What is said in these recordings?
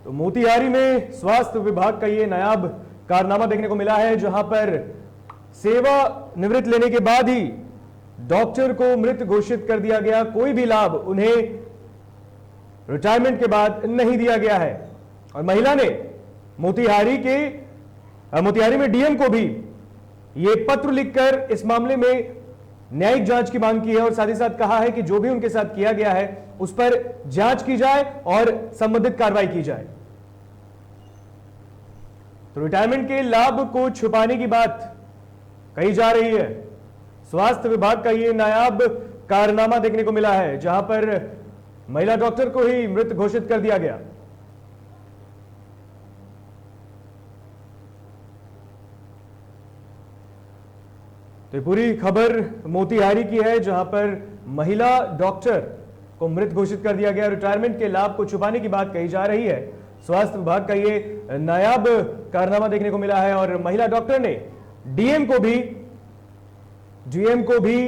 तो मोतिहारी में स्वास्थ्य विभाग का ये नायाब कारनामा देखने को मिला है, जहां पर सेवा निवृत्त लेने के बाद ही डॉक्टर को मृत घोषित कर दिया गया। कोई भी लाभ उन्हें रिटायरमेंट के बाद नहीं दिया गया है। और महिला ने मोतिहारी में डीएम को भी यह पत्र लिखकर इस मामले में न्यायिक जांच की मांग की है और साथ ही साथ कहा है कि जो भी उनके साथ किया गया है उस पर जांच की जाए और संबंधित कार्रवाई की जाए। तो रिटायरमेंट के लाभ को छुपाने की बात कही जा रही है। स्वास्थ्य विभाग का यह नायाब कारनामा देखने को मिला है, जहां पर महिला डॉक्टर को ही मृत घोषित कर दिया गया। तो पूरी खबर मोतिहारी की है, जहां पर महिला डॉक्टर को मृत घोषित कर दिया गया। रिटायरमेंट के लाभ को छुपाने की बात कही जा रही है। स्वास्थ्य विभाग का ये नायाब कारनामा देखने को मिला है और महिला डॉक्टर ने डीएम को भी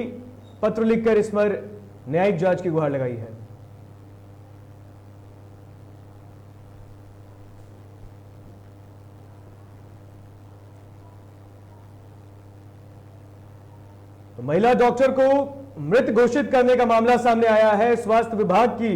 पत्र लिखकर इस पर न्यायिक जांच की गुहार लगाई है। तो महिला डॉक्टर को मृत घोषित करने का मामला सामने आया है। स्वास्थ्य विभाग की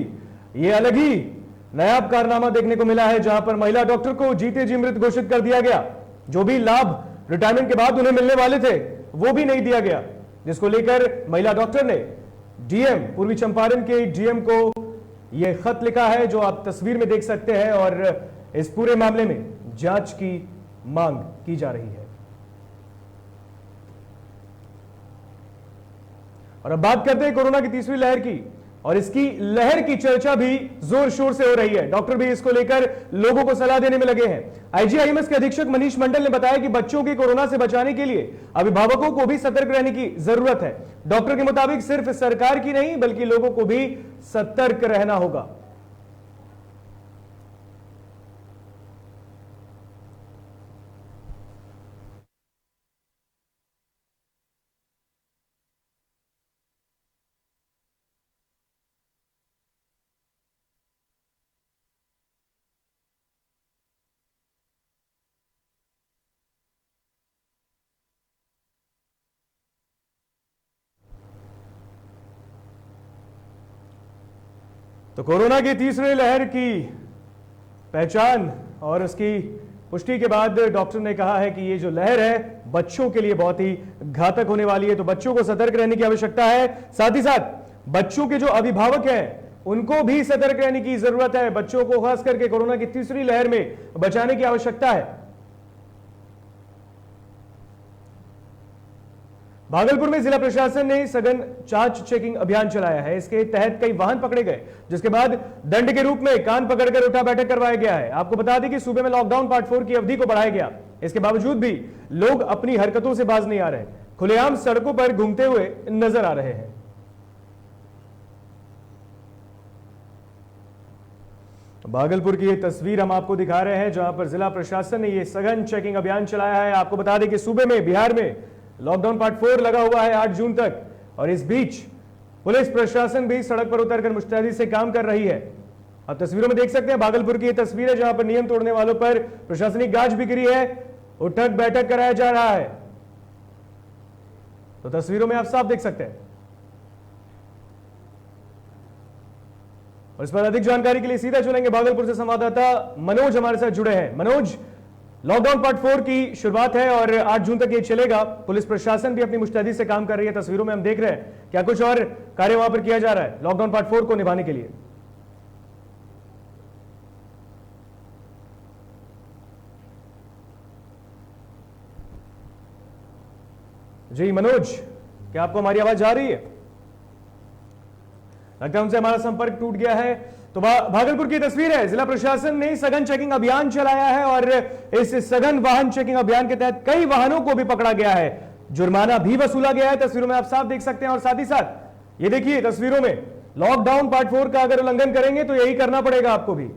यह अलग ही नायाब कारनामा देखने को मिला है, जहां पर महिला डॉक्टर को जीते जी मृत घोषित कर दिया गया। जो भी लाभ रिटायरमेंट के बाद उन्हें मिलने वाले थे वो भी नहीं दिया गया, जिसको लेकर महिला डॉक्टर ने डीएम पूर्वी चंपारण के डीएम को यह खत लिखा है, जो आप तस्वीर में देख सकते हैं। और इस पूरे मामले में जांच की मांग की जा रही है। और अब बात करते हैं कोरोना की तीसरी लहर की, और इसकी लहर की चर्चा भी जोर शोर से हो रही है। डॉक्टर भी इसको लेकर लोगों को सलाह देने में लगे हैं। आईजीआईएमएस के अधीक्षक मनीष मंडल ने बताया कि बच्चों के कोरोना से बचाने के लिए अभिभावकों को भी सतर्क रहने की जरूरत है। डॉक्टर के मुताबिक सिर्फ सरकार की नहीं बल्कि लोगों को भी सतर्क रहना होगा। तो कोरोना की तीसरी लहर की पहचान और उसकी पुष्टि के बाद डॉक्टर ने कहा है कि ये जो लहर है बच्चों के लिए बहुत ही घातक होने वाली है। तो बच्चों को सतर्क रहने की आवश्यकता है। साथ ही साथ बच्चों के जो अभिभावक हैं उनको भी सतर्क रहने की जरूरत है। बच्चों को खास करके कोरोना की तीसरी लहर में बचाने की आवश्यकता है। भागलपुर में जिला प्रशासन ने सघन जांच चेकिंग अभियान चलाया है। इसके तहत कई वाहन पकड़े गए, जिसके बाद दंड के रूप में कान पकड़कर उठा बैठक करवाया गया है। आपको बता दें कि सूबे में लॉकडाउन पार्ट 4 की अवधि को बढ़ाया गया। इसके बावजूद भी लोग अपनी हरकतों से बाज नहीं आ रहे, खुलेआम सड़कों पर घूमते हुए नजर आ रहे हैं। भागलपुर की यह तस्वीर हम आपको दिखा रहे हैं, जहां पर जिला प्रशासन ने यह सघन चेकिंग अभियान चलाया है। आपको बता दें कि सूबे में, बिहार में लॉकडाउन पार्ट 4 लगा हुआ है 8 जून तक, और इस बीच पुलिस प्रशासन भी सड़क पर उतरकर मुस्तैदी से काम कर रही है। आप तस्वीरों में देख सकते हैं भागलपुर की यह तस्वीर है, जहां पर नियम तोड़ने वालों पर प्रशासनिक गाज भी गिरी है, उठक बैठक कराया जा रहा है। तो तस्वीरों में आप साफ देख सकते हैं। और इस पर अधिक जानकारी के लिए सीधा चलेंगे भागलपुर से संवाददाता मनोज हमारे साथ जुड़े हैं। मनोज, लॉकडाउन पार्ट 4 की शुरुआत है और 8 जून तक ये चलेगा। पुलिस प्रशासन भी अपनी मुस्तैदी से काम कर रही है। तस्वीरों में हम देख रहे हैं, क्या कुछ और कार्य वहां पर किया जा रहा है लॉकडाउन पार्ट 4 को निभाने के लिए? जी मनोज, क्या आपको हमारी आवाज आ रही है? लगता है उनसे हमारा संपर्क टूट गया है। तो भागलपुर की तस्वीर है, जिला प्रशासन ने सघन चेकिंग अभियान चलाया है और इस सघन वाहन चेकिंग अभियान के तहत कई वाहनों को भी पकड़ा गया है, जुर्माना भी वसूला गया है। तस्वीरों में आप साफ देख सकते हैं। और साथ ही साथ ये देखिए तस्वीरों में, लॉकडाउन पार्ट 4 का अगर उल्लंघन करेंगे तो यही करना पड़ेगा आपको भी।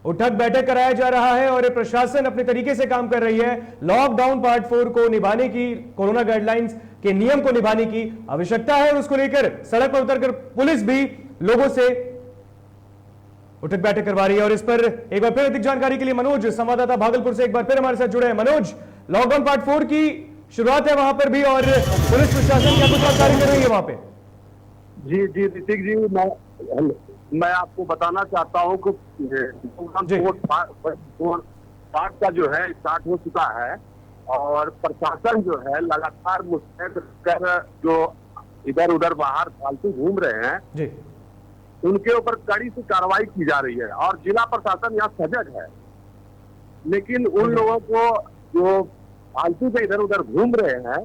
उठक बैठक कराया जा रहा है और प्रशासन अपने तरीके से काम कर रही है। लॉकडाउन पार्ट 4 को निभाने की, कोरोना गाइडलाइंस के नियम को निभाने की आवश्यकता है और उसको लेकर सड़क पर उतरकर पुलिस भी लोगों से उठक बैठक करवा रही है। और इस पर एक बार फिर अधिक जानकारी के लिए मनोज, संवाददाता भागलपुर से, एक बार फिर हमारे साथ जुड़े हैं। मनोज, लॉकडाउन पार्ट 4 की शुरुआत है वहां पर भी, और पुलिस प्रशासन क्या कुछ कार्य कर रही है वहां पे? जी जी ऋतिक जी, मैं आपको बताना चाहता हूं कि पार्ट का जो है स्टार्ट हो चुका है और प्रशासन जो है लगातार मुस्तैद कर जो इधर उधर बाहर फालतू घूम रहे हैं जी, उनके ऊपर कड़ी से कार्रवाई की जा रही है और जिला प्रशासन यहाँ सजग है। लेकिन उन लोगों को जो फालतू के इधर उधर घूम रहे हैं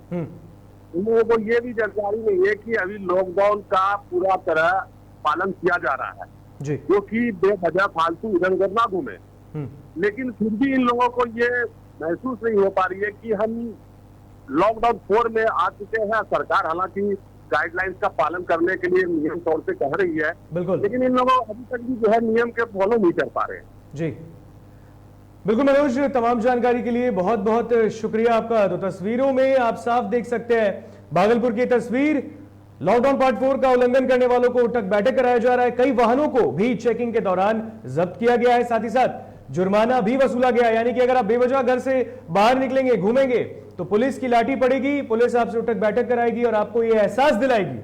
उन लोगों को ये भी जानकारी नहीं है कि अभी लॉकडाउन का पूरा तरह पालन किया जा रहा है जी, जो कि बेवजह फालतू इधर उधर ना घूमे। लेकिन फिर भी इन लोगों को ये महसूस नहीं हो पा रही है कि हम लॉकडाउन 4 में आ चुके हैं। सरकार हालांकि गाइडलाइंस का पालन करने के लिए नियम तौर पे कह रही है, बिल्कुल, लेकिन इन लोगों अभी तक भी जो है नियम के फॉलो नहीं कर पा रहे हैं। जी बिल्कुल मनोज, तमाम जानकारी के लिए बहुत बहुत शुक्रिया आपका। तो तस्वीरों में आप साफ देख सकते हैं भागलपुर की तस्वीर, लॉकडाउन पार्ट 4 का उल्लंघन करने वालों को उठक बैठक कराया जा रहा है। कई वाहनों को भी चेकिंग के दौरान जब्त किया गया है, साथ ही साथ जुर्माना भी वसूला गया है। यानी कि अगर आप बेवजह घर से बाहर निकलेंगे, घूमेंगे, तो पुलिस की लाठी पड़ेगी, पुलिस आपसे उठक बैठक कराएगी और आपको यह एहसास दिलाएगी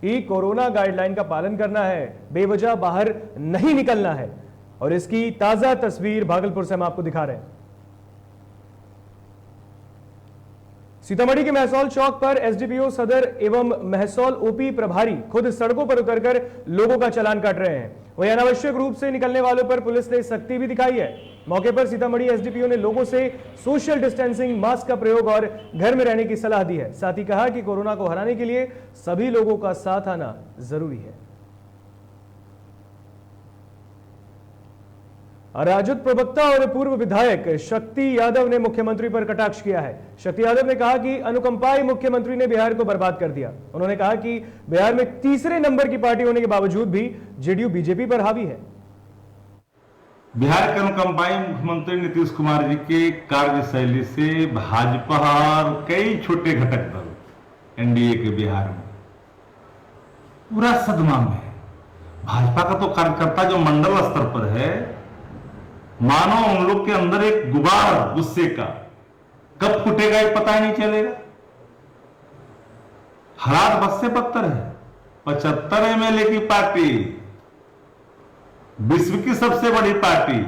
कि कोरोना गाइडलाइन का पालन करना है, बेवजह बाहर नहीं निकलना है। और इसकी ताजा तस्वीर भागलपुर से हम आपको दिखा रहे हैं। सीतामढ़ी के महसौल चौक पर एसडीपीओ सदर एवं महसौल ओपी प्रभारी खुद सड़कों पर उतरकर लोगों का चालान काट रहे हैं। वहीं अनावश्यक रूप से निकलने वालों पर पुलिस ने सख्ती भी दिखाई है। मौके पर सीतामढ़ी एसडीपीओ ने लोगों से सोशल डिस्टेंसिंग, मास्क का प्रयोग और घर में रहने की सलाह दी है। साथ ही कहा कि कोरोना को हराने के लिए सभी लोगों का साथ आना जरूरी है। राजद प्रवक्ता और पूर्व विधायक शक्ति यादव ने मुख्यमंत्री पर कटाक्ष किया है। शक्ति यादव ने कहा कि अनुकंपाई मुख्यमंत्री ने बिहार को बर्बाद कर दिया। उन्होंने कहा कि बिहार में तीसरे नंबर की पार्टी होने के बावजूद भी जेडीयू बीजेपी पर हावी है। बिहार के अनुकंपाई मुख्यमंत्री नीतीश कुमार जी के कार्यशैली से भाजपा और कई छोटे घटक दल एनडीए के बिहार में पूरा सदमा में है। भाजपा का तो कार्यकर्ता जो मंडल स्तर पर है, मानो उन लोग के अंदर एक गुबार गुस्से का कब फूटेगा ये पता ही नहीं चलेगा। हालात बद से बदतर है। 75 एमएलए की पार्टी, विश्व की सबसे बड़ी पार्टी,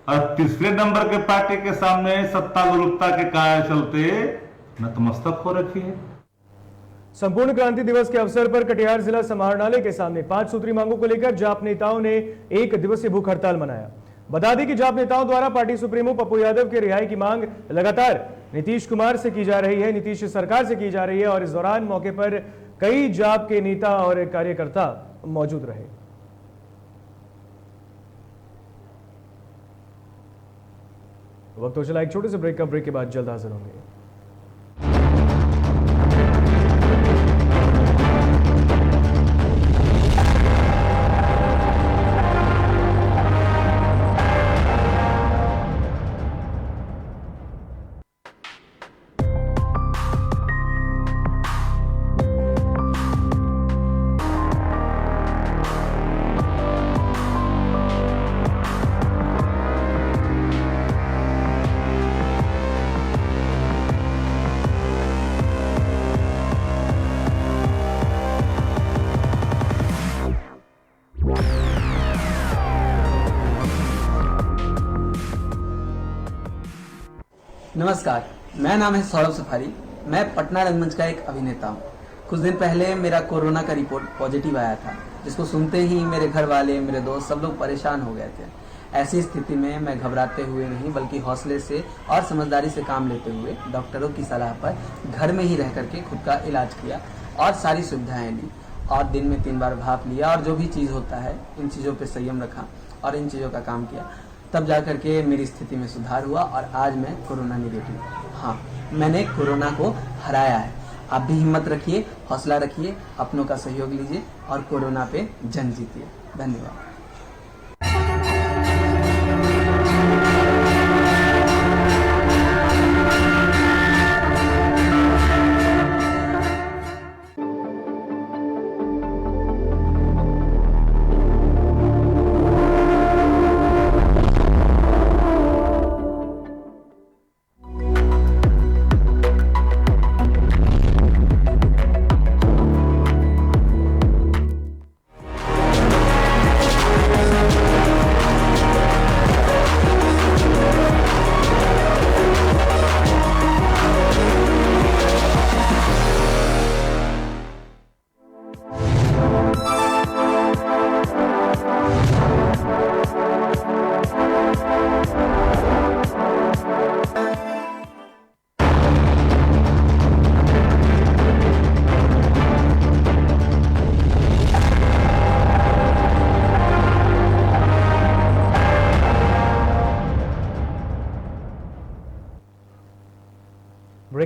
और तीसरे नंबर के पार्टी के सामने सत्ता लोलुपता के कार्य चलते नतमस्तक हो रखी है। संपूर्ण क्रांति दिवस के अवसर पर कटिहार जिला समाहरणालय के सामने 5 सूत्री मांगों को लेकर जाप नेताओं ने 1 दिवसीय भूख हड़ताल मनाया। बता दें कि जाप नेताओं द्वारा पार्टी सुप्रीमो पप्पू यादव के रिहाई की मांग लगातार नीतीश कुमार से की जा रही है, नीतीश सरकार से की जा रही है। और इस दौरान मौके पर कई जाप के नेता और कार्यकर्ता मौजूद रहे। वक्त हो चला एक छोटे से ब्रेक का। ब्रेक के बाद जल्द हाजिर होंगे। नमस्कार, मेरा नाम है सौरभ सफारी। मैं पटना रंगमंच का एक अभिनेता हूँ। कुछ दिन पहले मेरा कोरोना का रिपोर्ट पॉजिटिव आया था, जिसको सुनते ही मेरे घर वाले, मेरे दोस्त सब लोग परेशान हो गए थे। ऐसी स्थिति में मैं घबराते हुए नहीं बल्कि हौसले से और समझदारी से काम लेते हुए डॉक्टरों की सलाह पर घर में ही रह करके खुद का इलाज किया और सारी सुविधाएं ली और दिन में 3 बार भाप लिया और जो भी चीज़ होता है इन चीज़ों पर संयम रखा और इन चीज़ों का काम किया। तब जा करके मेरी स्थिति में सुधार हुआ और आज मैं कोरोना निगेटिव। हाँ, मैंने कोरोना को हराया है। आप भी हिम्मत रखिए, हौसला रखिए, अपनों का सहयोग लीजिए और कोरोना पे जंग जीतिए। धन्यवाद।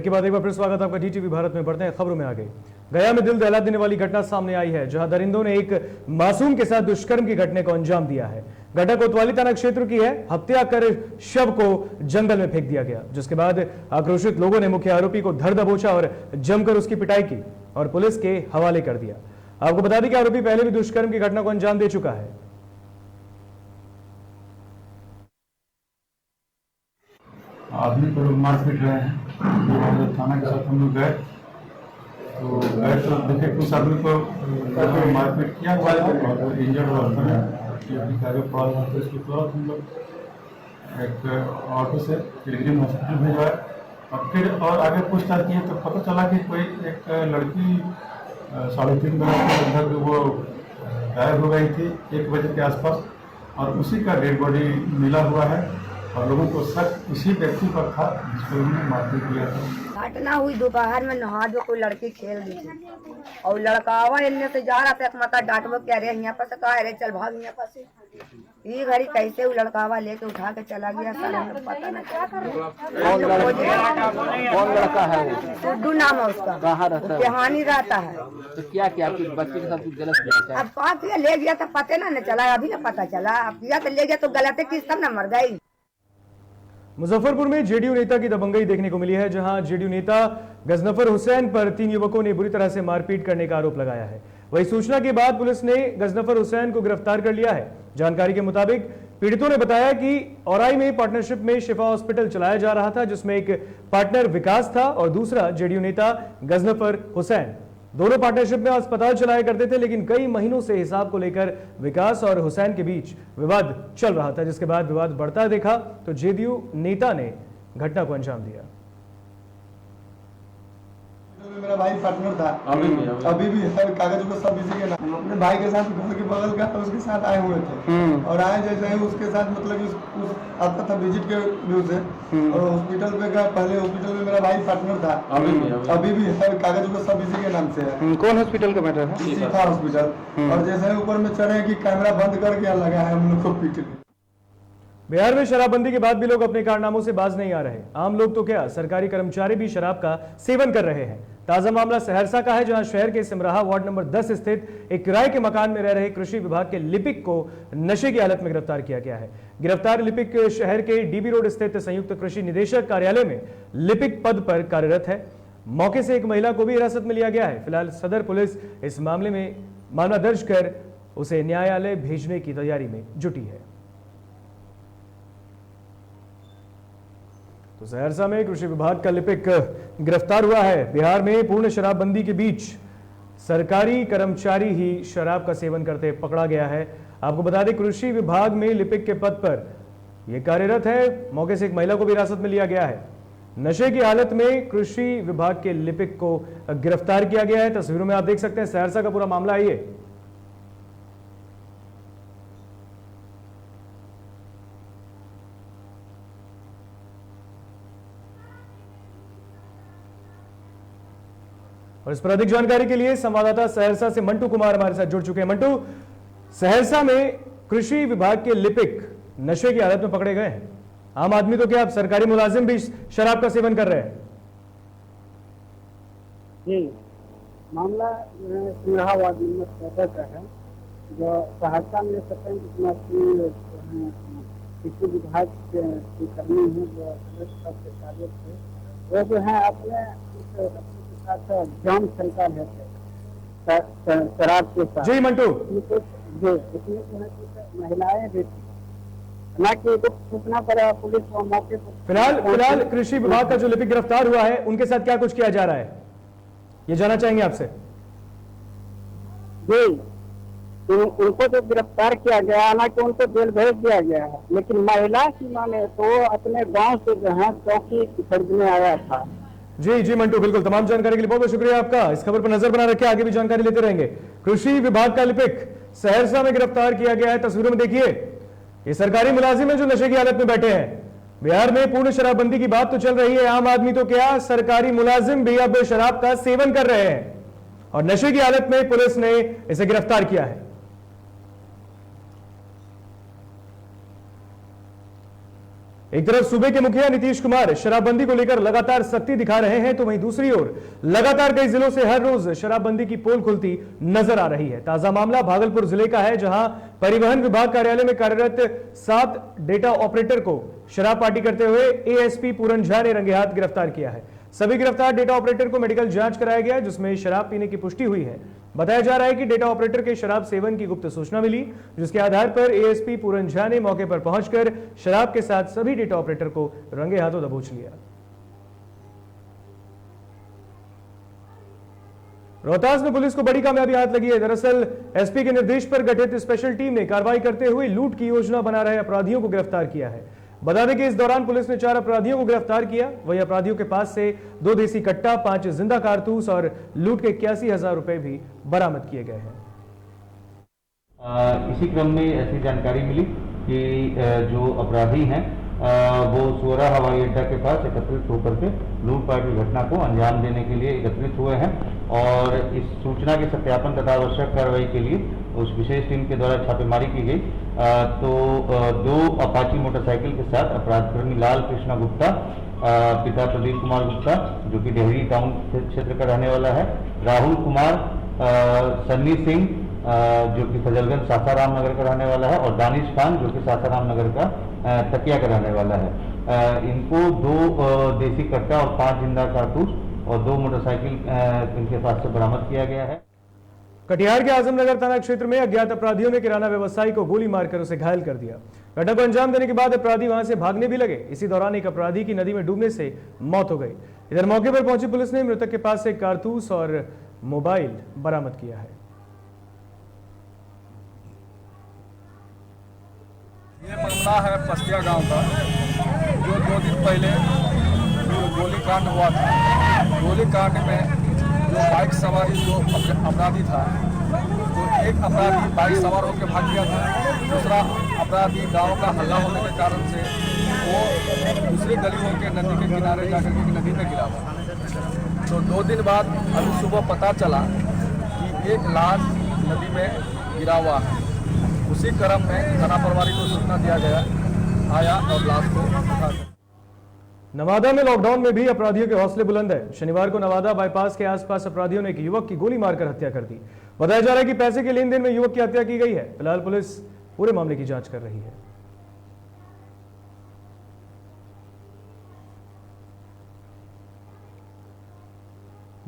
के बाद एक बार फिर स्वागत आपका DTV भारत में। बढ़ते हैं खबरों में आगे। गया में दिल दहला देने वाली घटना सामने आई है, जहां दरिंदों ने एक मासूम के साथ दुष्कर्म की घटना को अंजाम दिया है। घटना कोतवाली थाना क्षेत्र की है। हत्या कर शव को जंगल में फेंक दिया गया, जिसके बाद आक्रोशित लोगों ने मुख्य आरोपी को धर दबोचा और जमकर उसकी पिटाई की और पुलिस के हवाले कर दिया। आपको बता दें कि आरोपी पहले भी दुष्कर्म की घटना को अंजाम दे चुका है। आदमी को लोग मारपीट रहे हैं, थाना के साथ हम लोग गए तो देखे कुछ आदमी को मारपीट किया हुआ है और इंजर्ड अवस्था में आगे पड़ा हुआ था। इसके तुरंत हम लोग एक ऑटो से पिलग्रिम हॉस्पिटल भिजवाए और फिर और आगे पूछताछ किए तो पता चला कि कोई एक लड़की 3:30 बजे के लगभग वो गायब हो गई थी 1 बजे के आसपास, और उसी का डेड बॉडी मिला हुआ है और लोगों को शक इसी व्यक्ति पर था जिसको उन्होंने मारपीट किया था। घटना हुई दोपहर में नहा जो कोई लड़की खेल रही थी और लड़कावा इनने से जा रहा था, एक माता डांटबो कह रहे यहाँ पर से कहा अरे चल भाग यहाँ पर से। ये घड़ी कैसे वो लड़कावा लेके उठा के चला गया, सर हमें पता नहीं। कौन लड़का है वो? सुड्डू नाम है उसका। कहाँ रहता है? बिहानी रहता है। तो क्या किया आपके बच्चे के साथ कुछ गलत किया क्या? अब पाँच ले गया तो पता ना चला, अभी ना पता चला। अब किया तो ले गया तो गलत किस तब ना मर गई। मुजफ्फरपुर में जेडीयू नेता की दबंगई देखने को मिली है, जहां जेडीयू नेता गजनफर हुसैन पर 3 युवकों ने बुरी तरह से मारपीट करने का आरोप लगाया है। वही सूचना के बाद पुलिस ने गजनफर हुसैन को गिरफ्तार कर लिया है। जानकारी के मुताबिक पीड़ितों ने बताया कि औराई में पार्टनरशिप में शिफा हॉस्पिटल चलाया जा रहा था, जिसमें एक पार्टनर विकास था और दूसरा जेडीयू नेता गजनफर हुसैन। दोनों पार्टनरशिप में अस्पताल चलाया करते थे, लेकिन कई महीनों से हिसाब को लेकर विकास और हुसैन के बीच विवाद चल रहा था, जिसके बाद विवाद बढ़ता देखा तो जेडीयू नेता ने घटना को अंजाम दिया। मेरा भाई पार्टनर था, अभी भी है, कागज को सब इसी के नाम। अपने भाई के साथ घर के बगल का उसके साथ आए हुए थे और आए जैसे ही उसके साथ मतलब उस आता था विजिट के व्यू से और हॉस्पिटल पे गया। पहले हॉस्पिटल में मेरा भाई पार्टनर था, अभी भी है, कागज को सब इसी के नाम से है। कौन हॉस्पिटल का मैटर है? शिफा हॉस्पिटल। और जैसे ही ऊपर में चढ़े कि कैमरा बंद करके लगा है हम लोग को पीटने। बिहार में शराबबंदी के बाद भी लोग अपने कारनामों से बाज नहीं आ रहे। आम लोग तो क्या, सरकारी कर्मचारी भी शराब का सेवन कर रहे हैं। ताजा मामला सहरसा का है, जहां शहर के सिमराहा वार्ड नंबर 10 स्थित एक किराए के मकान में रह रहे कृषि विभाग के लिपिक को नशे की हालत में गिरफ्तार किया गया है। गिरफ्तार लिपिक शहर के डीबी रोड स्थित संयुक्त कृषि निदेशक कार्यालय में लिपिक पद पर कार्यरत है। मौके से एक महिला को भी हिरासत में लिया गया है। फिलहाल सदर पुलिस इस मामले में मामला दर्ज कर उसे न्यायालय भेजने की तैयारी में जुटी है। तो सहरसा में कृषि विभाग का लिपिक गिरफ्तार हुआ है। बिहार में पूर्ण शराबबंदी के बीच सरकारी कर्मचारी ही शराब का सेवन करते पकड़ा गया है। आपको बता दें, कृषि विभाग में लिपिक के पद पर यह कार्यरत है। मौके से एक महिला को भी हिरासत में लिया गया है। नशे की हालत में कृषि विभाग के लिपिक को गिरफ्तार किया गया है। तस्वीरों में आप देख सकते हैं सहरसा का पूरा मामला है ये। और इस पर अधिक जानकारी के लिए संवाददाता सहरसा से मंटू कुमार हमारे साथ जुड़ चुके हैं। मंटू, सहरसा में कृषि विभाग के लिपिक नशे की हालत में पकड़े गए हैं। आम आदमी तो क्या, अब सरकारी मुलाजिम भी शराब का सेवन कर रहे हैं? जी, मामला सिमराहा वार्ड नंबर 14 का है, जो सहरसा में कृषि विभाग के कर्मी हैं जो कार्यरत थे। वो जो है अपने जाम सरकार है शराब के साथ। जी मंटू, जी, इसमें जो है महिलाएं भी ना कि सूचना पर पुलिस को मौके पर फिलहाल कृषि विभाग का जो लिपिक गिरफ्तार हुआ है, उनके साथ क्या कुछ किया जा रहा है, ये जानना चाहेंगे आपसे। जी, उनको तो गिरफ्तार किया गया, हालांकि उनको जेल भेज दिया गया है, लेकिन महिला की माने तो अपने गांव से जो है चौकी खरीदने आया था। जी मंटू, बिल्कुल, तमाम जानकारी के लिए बहुत बहुत शुक्रिया आपका। इस खबर पर नजर बना रखें, आगे भी जानकारी लेते रहेंगे। कृषि विभाग का लिपिक सहरसा में गिरफ्तार किया गया है। तस्वीरों में देखिए, ये सरकारी मुलाजिम है जो नशे की हालत में बैठे हैं। बिहार में पूर्ण शराबबंदी की बात तो चल रही है, आम आदमी तो क्या, सरकारी मुलाजिम भी अब शराब का सेवन कर रहे हैं और नशे की हालत में पुलिस ने इसे गिरफ्तार किया है। एक तरफ सूबे के मुखिया नीतीश कुमार शराबबंदी को लेकर लगातार सख्ती दिखा रहे हैं, तो वहीं दूसरी ओर लगातार कई जिलों से हर रोज शराबबंदी की पोल खुलती नजर आ रही है। ताजा मामला भागलपुर जिले का है, जहां परिवहन विभाग कार्यालय में कार्यरत 7 डेटा ऑपरेटर को शराब पार्टी करते हुए एएसपी पूरन झा ने रंगे हाथ गिरफ्तार किया है। सभी गिरफ्तार डेटा ऑपरेटर को मेडिकल जांच कराया गया, जिसमें शराब पीने की पुष्टि हुई है। बताया जा रहा है कि डेटा ऑपरेटर के शराब सेवन की गुप्त सूचना मिली, जिसके आधार पर एएसपी पूरन झा ने मौके पर पहुंचकर शराब के साथ सभी डेटा ऑपरेटर को रंगे हाथों दबोच लिया। रोहतास में पुलिस को बड़ी कामयाबी हाथ लगी है। दरअसल एसपी के निर्देश पर गठित स्पेशल टीम ने कार्रवाई करते हुए लूट की योजना बना रहे अपराधियों को गिरफ्तार किया है। बता दें कि इस दौरान पुलिस ने 4 अपराधियों को गिरफ्तार किया। वही अपराधियों के पास से 2 देसी कट्टा, 5 जिंदा कारतूस और लूट के 81,000 रुपए भी बरामद किए गए हैं। इसी क्रम में ऐसी जानकारी मिली कि जो अपराधी हैं वो सोरा हवाई अड्डा के पास एकत्रित होकर के लूटपाट की घटना को अंजाम देने के लिए एकत्रित हुए हैं और इस सूचना के सत्यापन तथा आवश्यक कार्रवाई के लिए उस विशेष टीम के द्वारा छापेमारी की गई। तो 2 अपाची मोटरसाइकिल के साथ अपराधकर्मी लाल कृष्णा गुप्ता, पिता प्रदीप कुमार गुप्ता जो कि डेहरी टाउन क्षेत्र का रहने वाला है, राहुल कुमार, सन्नी सिंह जो कि फजलगंज सासाराम नगर का रहने वाला है और दानिश खान जो कि सासाराम नगर का तकिया का रहने वाला है। इनको 2 देसी कट्टा और 5 जिंदा कारतूस और 2 मोटरसाइकिल इनके पास से बरामद किया गया है। कटिहार के आजमनगर थाना क्षेत्र में अज्ञात अपराधियों ने किराना व्यवसायी को गोली मारकर उसे घायल कर दिया। घटना को अंजाम देने के बाद अपराधी वहां से भागने भी लगे। इसी दौरान एक अपराधी की नदी में डूबने से मौत हो गई। इधर मौके पर पहुंची पुलिस ने मृतक के पास से कारतूस और मोबाइल बरामद किया है। ये मामला है पस्तिया गांव का, जो 2 दिन पहले गोलीकांड हुआ था। गोलीकांड में जो बाइक सवारी जो अपराधी था, तो एक अपराधी बाइक सवार होकर भाग गया था, दूसरा अपराधी गांव का हल्ला होने के कारण से वो दूसरी गली होकर नदी के किनारे जाकर के नदी में गिरा हुआ। तो 2 दिन बाद अभी सुबह पता चला कि एक लाश नदी में गिरा हुआ है। उसी क्रम में थाना प्रभारी को सूचना दिया गया, आया और लाश को उठा। नवादा में लॉकडाउन में भी अपराधियों के हौसले बुलंद है। शनिवार को नवादा बाईपास के आसपास अपराधियों ने एक युवक की गोली मारकर हत्या कर दी। बताया जा रहा है कि पैसे के लेन देन में युवक की हत्या की गई है। फिलहाल पुलिस पूरे मामले की जांच कर रही है।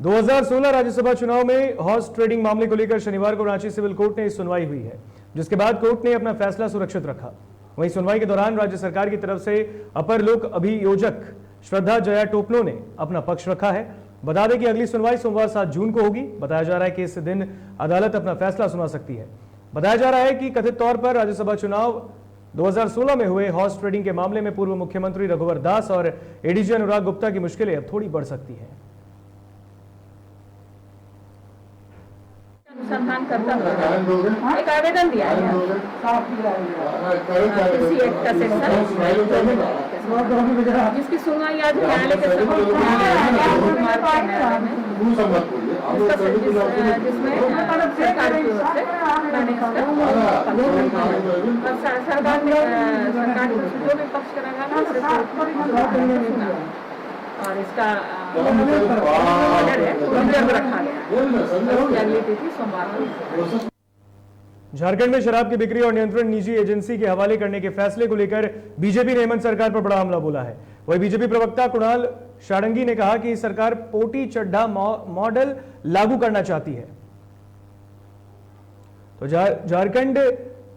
– 2016 राज्यसभा चुनाव में हॉर्स ट्रेडिंग मामले को लेकर शनिवार को रांची सिविल कोर्ट में सुनवाई हुई है, जिसके बाद कोर्ट ने अपना फैसला सुरक्षित रखा। वहीं सुनवाई के दौरान राज्य सरकार की तरफ से अपर लोक अभियोजक श्रद्धा जया टोपनो ने अपना पक्ष रखा है। बता दें कि अगली सुनवाई सोमवार 7 जून को होगी। बताया जा रहा है कि इस दिन अदालत अपना फैसला सुना सकती है। बताया जा रहा है कि कथित तौर पर राज्यसभा चुनाव 2016 में हुए हॉर्स ट्रेडिंग के मामले में पूर्व मुख्यमंत्री रघुवर दास और एडीजी अनुराग गुप्ता की मुश्किलें अब थोड़ी बढ़ सकती हैं। अनुसंधान करता हुआ एक आवेदन दिया है किसी एक का सेक्शन, जिसकी सुनवाई आज न्यायालय के जिसमें सरकार की ओर से सरकार ने सरकार जो भी पक्ष करेगा और इसका ऑर्डर है रिजर्व रखा गया। अगली तिथि सोमवार। झारखंड में शराब की बिक्री और नियंत्रण निजी एजेंसी के हवाले करने के फैसले को लेकर बीजेपी ने हेमंत सरकार पर बड़ा हमला बोला है। वहीं बीजेपी प्रवक्ता कुणाल शारंगी ने कहा कि सरकार पोटी चड्ढा मॉडल लागू करना चाहती है। तो झारखंड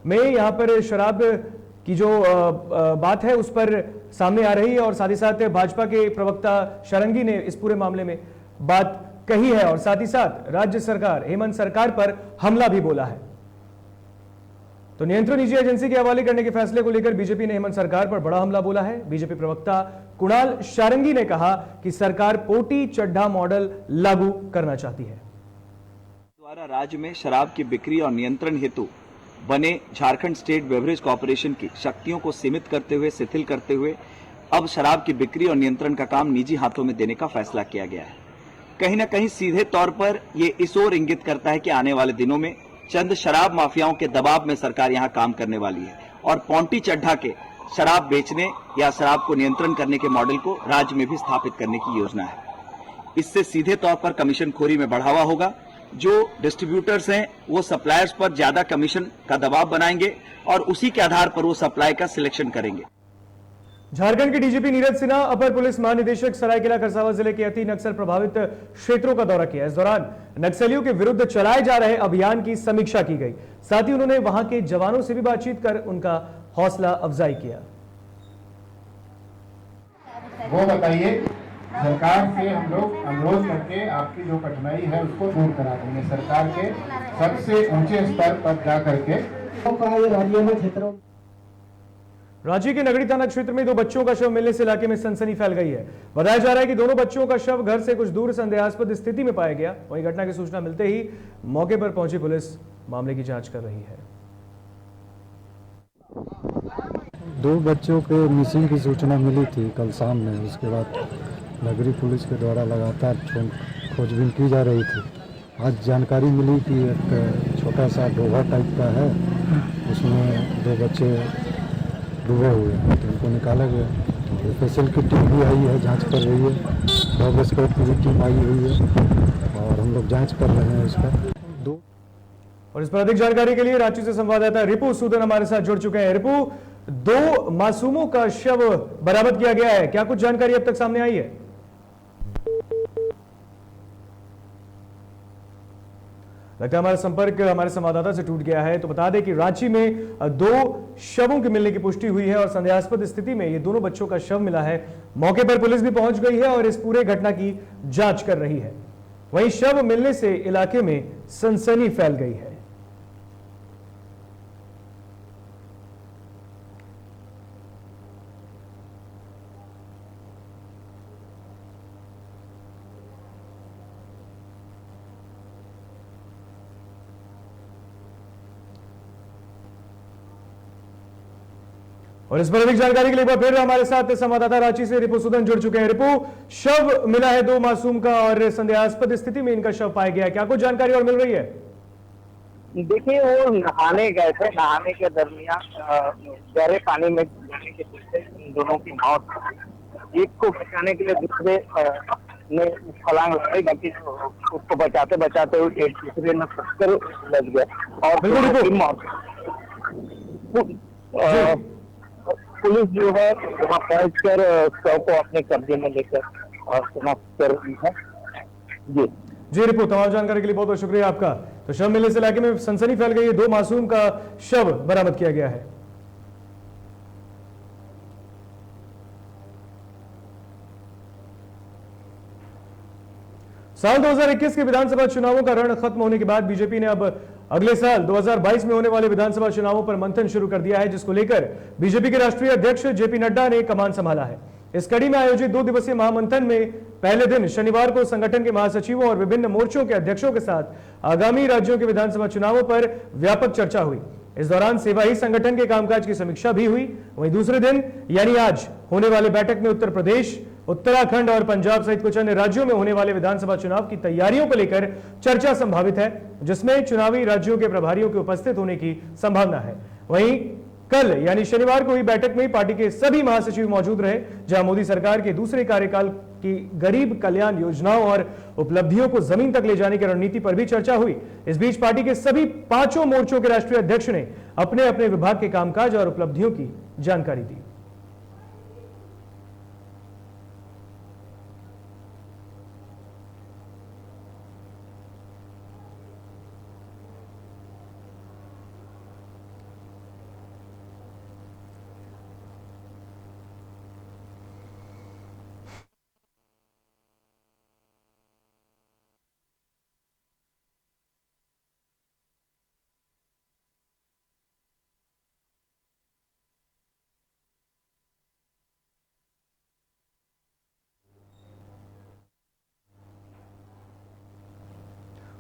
में यहां पर शराब की जो बात है उस पर सामने आ रही है और साथ ही साथ भाजपा के प्रवक्ता शारंगी ने इस पूरे मामले में बात कही है और साथ ही साथ राज्य सरकार हेमंत सरकार पर हमला भी बोला है। तो नियंत्रण निजी एजेंसी के हवाले करने के फैसले को लेकर बीजेपी ने हेमंत सरकार पर बड़ा हमला बोला है। बीजेपी प्रवक्ता कुणाल शारंगी ने कहा कि सरकार पोटी चड्ढा मॉडल लागू करना चाहती है। द्वारा राज्य में शराब की बिक्री और नियंत्रण हेतु बने झारखंड स्टेट बेवरेज कॉर्पोरेशन की शक्तियों को सीमित करते हुए शिथिल करते हुए अब शराब की बिक्री और नियंत्रण का काम निजी हाथों में देने का फैसला किया गया है। कहीं न कहीं सीधे तौर पर ये इस ओर इंगित करता है कि आने वाले दिनों में चंद शराब माफियाओं के दबाव में सरकार यहां काम करने वाली है और पौंटी चड्ढा के शराब बेचने या शराब को नियंत्रण करने के मॉडल को राज्य में भी स्थापित करने की योजना है। इससे सीधे तौर पर कमीशनखोरी में बढ़ावा होगा। जो डिस्ट्रीब्यूटर्स हैं वो सप्लायर्स पर ज्यादा कमीशन का दबाव बनाएंगे और उसी के आधार पर वो सप्लाई का सिलेक्शन करेंगे। झारखंड के डीजीपी नीरज सिन्हा अपर पुलिस महानिदेशक सरायकेला खरसावां जिले के अति नक्सल प्रभावित क्षेत्रों का दौरा किया। इस दौरान नक्सलियों के विरुद्ध चलाए जा रहे अभियान की समीक्षा की गई। साथ ही उन्होंने वहां के जवानों से भी बातचीत कर उनका हौसला अफजाई किया। वो बताइए, सरकार से हम लोग अनुरोध करके आपकी जो कठिनाई है उसको दूर करा देंगे। सरकार के सबसे ऊंचे स्तर पर जा करके रांची के नगरी थाना क्षेत्र में 2 बच्चों का शव मिलने से इलाके में सनसनी फैल गई है। बताया जा रहा है कि दोनों बच्चों का शव घर से कुछ दूर संदेहास्पद स्थिति में पाया गया। वहीं घटना की सूचना मिलते ही मौके पर पहुंची पुलिस मामले की जांच कर रही है। 2 बच्चों के मिसिंग की सूचना मिली थी कल शाम में। उसके बाद नगरी पुलिस के द्वारा लगातार खोजबीन की जा रही थी। आज जानकारी मिली कि एक छोटा सा डोभा टाइप का है, उसमें 2 बच्चे डूबे हुए हैं, तो उनको निकाला गया। स्पेशल की टीम भी आई है, जांच कर रही है। डॉग स्क्वाड की भी टीम आई हुई है और हम लोग जांच कर रहे हैं इसका। और इस पर अधिक जानकारी के लिए रांची से संवाददाता रिपु सूदन हमारे साथ जुड़ चुके हैं। रिपु, 2 मासूमों का शव बरामद किया गया है, क्या कुछ जानकारी अब तक सामने आई है? लगता है हमारा संपर्क हमारे संवाददाता से टूट गया है। तो बता दें कि रांची में 2 शवों के मिलने की पुष्टि हुई है और संदेहास्पद स्थिति में ये दोनों बच्चों का शव मिला है। मौके पर पुलिस भी पहुंच गई है और इस पूरे घटना की जांच कर रही है। वहीं शव मिलने से इलाके में सनसनी फैल गई है। और इस पर अधिक जानकारी के लिए एक बार फिर हमारे साथ संवाददाता रांची से रिपु सूदन जुड़ चुके हैं। रिपु, शव मिला है 2 मासूम का और संदेहास्पद स्थिति में इनका शव पाया गया है, क्या कुछ जानकारी और मिल रही है? देखिए, वो नहाने गए थे, नहाने के दरमियान गहरे पानी में जाने के चलते इन दोनों की मौत। एक को बचाने के लिए दूसरे ने छलांग लगाई, बाकी उसको बचाते बचाते एक दूसरे में फंसकर लग गया और मौत। पुलिस जो है वहाँ पहुँच कर शव को अपने कब्जे में लेकर और समाप्त कर रही है। जी रिपु, तमाम जानकारी के लिए बहुत बहुत शुक्रिया आपका। तो शव मिलने से इलाके में सनसनी फैल गई है। 2 मासूम का शव बरामद किया गया है। साल 2021 के विधानसभा चुनावों का रण खत्म होने के बाद बीजेपी ने अब अगले साल 2022 में होने वाले विधानसभा चुनावों पर मंथन शुरू कर दिया है, जिसको लेकर बीजेपी के राष्ट्रीय अध्यक्ष जेपी नड्डा ने कमान संभाला है। इस कड़ी में आयोजित 2 दिवसीय महामंथन में पहले दिन शनिवार को संगठन के महासचिवों और विभिन्न मोर्चों के अध्यक्षों के साथ आगामी राज्यों के विधानसभा चुनावों पर व्यापक चर्चा हुई। इस दौरान सेवा ही संगठन के कामकाज की समीक्षा भी हुई। वहीं दूसरे दिन यानी आज होने वाले बैठक में उत्तर प्रदेश, उत्तराखंड और पंजाब सहित कुछ अन्य राज्यों में होने वाले विधानसभा चुनाव की तैयारियों को लेकर चर्चा संभावित है, जिसमें चुनावी राज्यों के प्रभारियों के उपस्थित होने की संभावना है। वहीं कल यानी शनिवार को हुई बैठक में पार्टी के सभी महासचिव मौजूद रहे, जहां मोदी सरकार के दूसरे कार्यकाल की गरीब कल्याण योजनाओं और उपलब्धियों को जमीन तक ले जाने की रणनीति पर भी चर्चा हुई। इस बीच पार्टी के सभी 5 मोर्चों के राष्ट्रीय अध्यक्ष ने अपने अपने विभाग के कामकाज और उपलब्धियों की जानकारी दी।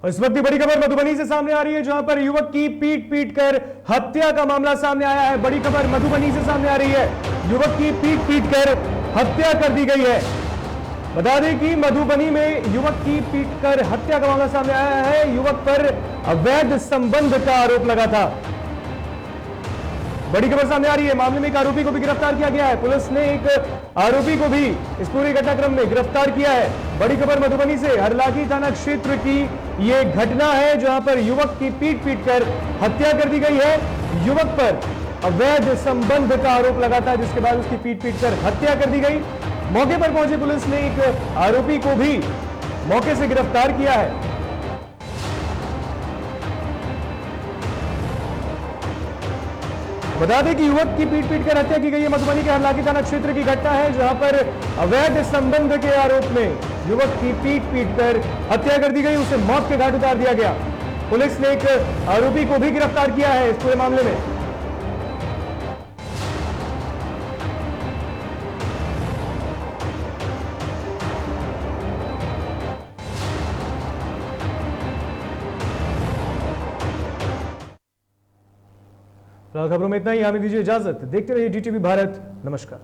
और इस वक्त की बड़ी खबर मधुबनी से सामने आ रही है, जहां पर युवक की पीट कर हत्या का मामला सामने आया है। बड़ी खबर मधुबनी से सामने आ रही है, युवक की पीट कर हत्या कर दी गई है। बता दें कि मधुबनी में युवक की पीट कर हत्या का मामला सामने आया है। युवक पर अवैध संबंध का आरोप लगा था। बड़ी खबर सामने आ रही है, मामले में एक आरोपी को भी गिरफ्तार किया गया है। पुलिस ने एक आरोपी को भी इस पूरे घटनाक्रम में गिरफ्तार किया है। बड़ी खबर मधुबनी से, हरलाखी थाना क्षेत्र की ये घटना है जहां पर युवक की पीट कर हत्या कर दी गई है। युवक पर अवैध संबंध का आरोप लगा था, जिसके बाद उसकी पीट कर हत्या कर दी गई। मौके पर पहुंची पुलिस ने एक आरोपी को भी मौके से गिरफ्तार किया है। बता दें कि युवक की पीट कर हत्या की गई है। मधुबनी के हरलाखी थाना क्षेत्र की घटना है जहां पर अवैध संबंध के आरोप में युवक की पीट कर हत्या कर दी गई, उसे मौत के घाट उतार दिया गया। पुलिस ने एक आरोपी को भी गिरफ्तार किया है इस पूरे मामले में। खबरों में इतना ही, हमें दीजिए इजाजत। देखते रहिए DTV भारत। नमस्कार।